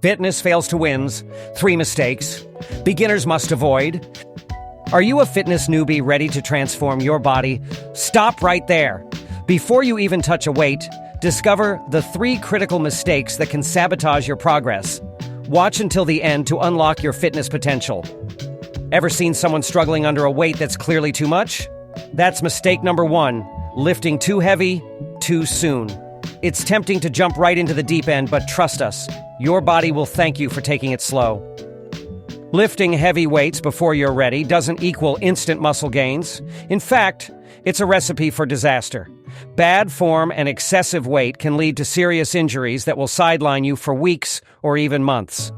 Fitness fails to wins. 3 mistakes. Beginners must avoid. Are you a fitness newbie ready to transform your body? Stop right there. Before you even touch a weight, discover the 3 critical mistakes that can sabotage your progress. Watch until the end to unlock your fitness potential. Ever seen someone struggling under a weight that's clearly too much? That's mistake number 1, lifting too heavy, too soon. It's tempting to jump right into the deep end, but trust us, your body will thank you for taking it slow. Lifting heavy weights before you're ready doesn't equal instant muscle gains. In fact, it's a recipe for disaster. Bad form and excessive weight can lead to serious injuries that will sideline you for weeks or even months.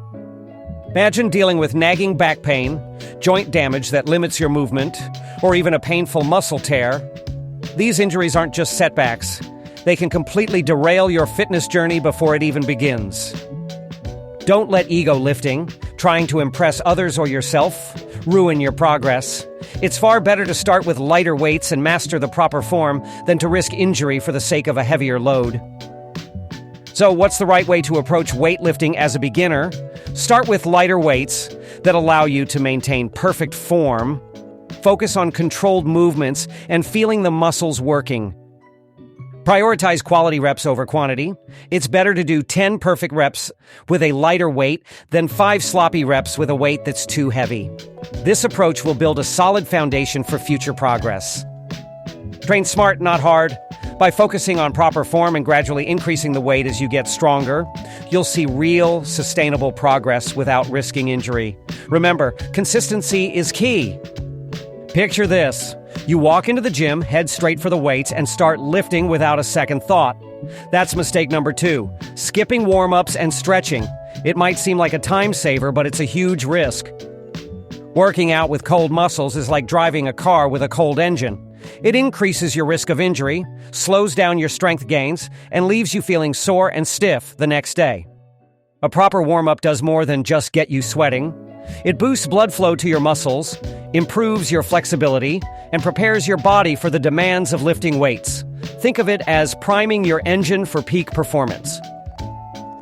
Imagine dealing with nagging back pain, joint damage that limits your movement, or even a painful muscle tear. These injuries aren't just setbacks. They can completely derail your fitness journey before it even begins. Don't let ego lifting, trying to impress others or yourself, ruin your progress. It's far better to start with lighter weights and master the proper form than to risk injury for the sake of a heavier load. So, what's the right way to approach weightlifting as a beginner? Start with lighter weights that allow you to maintain perfect form. Focus on controlled movements and feeling the muscles working. Prioritize quality reps over quantity. It's better to do 10 perfect reps with a lighter weight than 5 sloppy reps with a weight that's too heavy. This approach will build a solid foundation for future progress. Train smart, not hard. By focusing on proper form and gradually increasing the weight as you get stronger, you'll see real, sustainable progress without risking injury. Remember, consistency is key. Picture this. You walk into the gym, head straight for the weights, and start lifting without a second thought. That's mistake number 2, skipping warm-ups and stretching. It might seem like a time saver, but it's a huge risk. Working out with cold muscles is like driving a car with a cold engine. It increases your risk of injury, slows down your strength gains, and leaves you feeling sore and stiff the next day. A proper warm-up does more than just get you sweating. It boosts blood flow to your muscles, improves your flexibility, and prepares your body for the demands of lifting weights. Think of it as priming your engine for peak performance.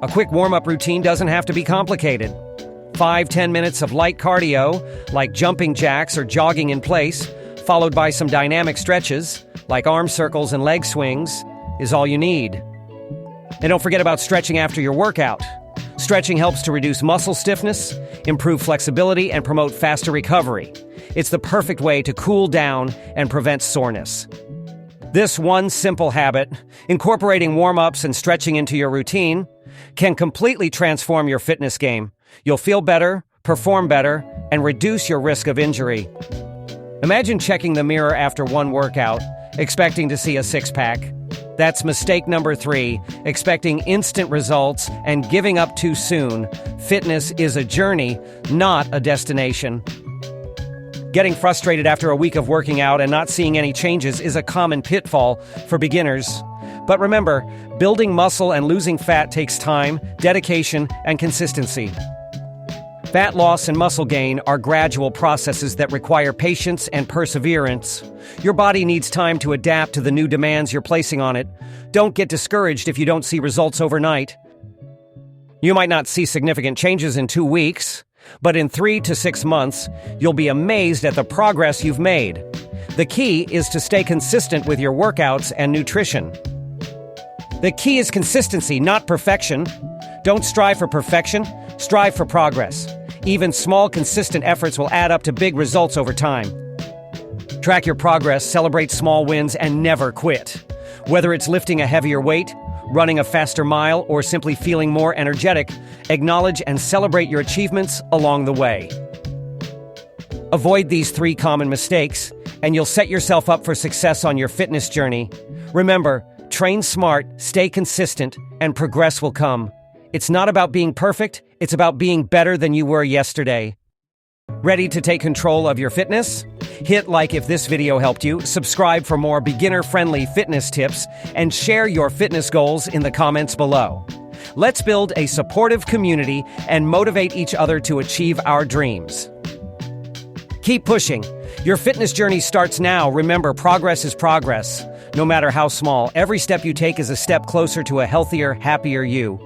A quick warm-up routine doesn't have to be complicated. 5-10 minutes of light cardio, like jumping jacks or jogging in place, followed by some dynamic stretches, like arm circles and leg swings, is all you need. And don't forget about stretching after your workout. Stretching helps to reduce muscle stiffness, improve flexibility, and promote faster recovery. It's the perfect way to cool down and prevent soreness. This one simple habit, incorporating warm-ups and stretching into your routine, can completely transform your fitness game. You'll feel better, perform better, and reduce your risk of injury. Imagine checking the mirror after one workout, expecting to see a six-pack. That's mistake number 3, expecting instant results and giving up too soon. Fitness is a journey, not a destination. Getting frustrated after a week of working out and not seeing any changes is a common pitfall for beginners. But remember, building muscle and losing fat takes time, dedication, and consistency. Fat loss and muscle gain are gradual processes that require patience and perseverance. Your body needs time to adapt to the new demands you're placing on it. Don't get discouraged if you don't see results overnight. You might not see significant changes in 2 weeks, but in 3 to 6 months, you'll be amazed at the progress you've made. The key is to stay consistent with your workouts and nutrition. The key is consistency, not perfection. Don't strive for perfection, strive for progress. Even small, consistent efforts will add up to big results over time. Track your progress, celebrate small wins, and never quit. Whether it's lifting a heavier weight, running a faster mile, or simply feeling more energetic, acknowledge and celebrate your achievements along the way. Avoid these 3 common mistakes, and you'll set yourself up for success on your fitness journey. Remember, train smart, stay consistent, and progress will come. It's not about being perfect, it's about being better than you were yesterday. Ready to take control of your fitness? Hit like if this video helped you, subscribe for more beginner-friendly fitness tips, and share your fitness goals in the comments below. Let's build a supportive community and motivate each other to achieve our dreams. Keep pushing. Your fitness journey starts now. Remember, progress is progress. No matter how small, every step you take is a step closer to a healthier, happier you.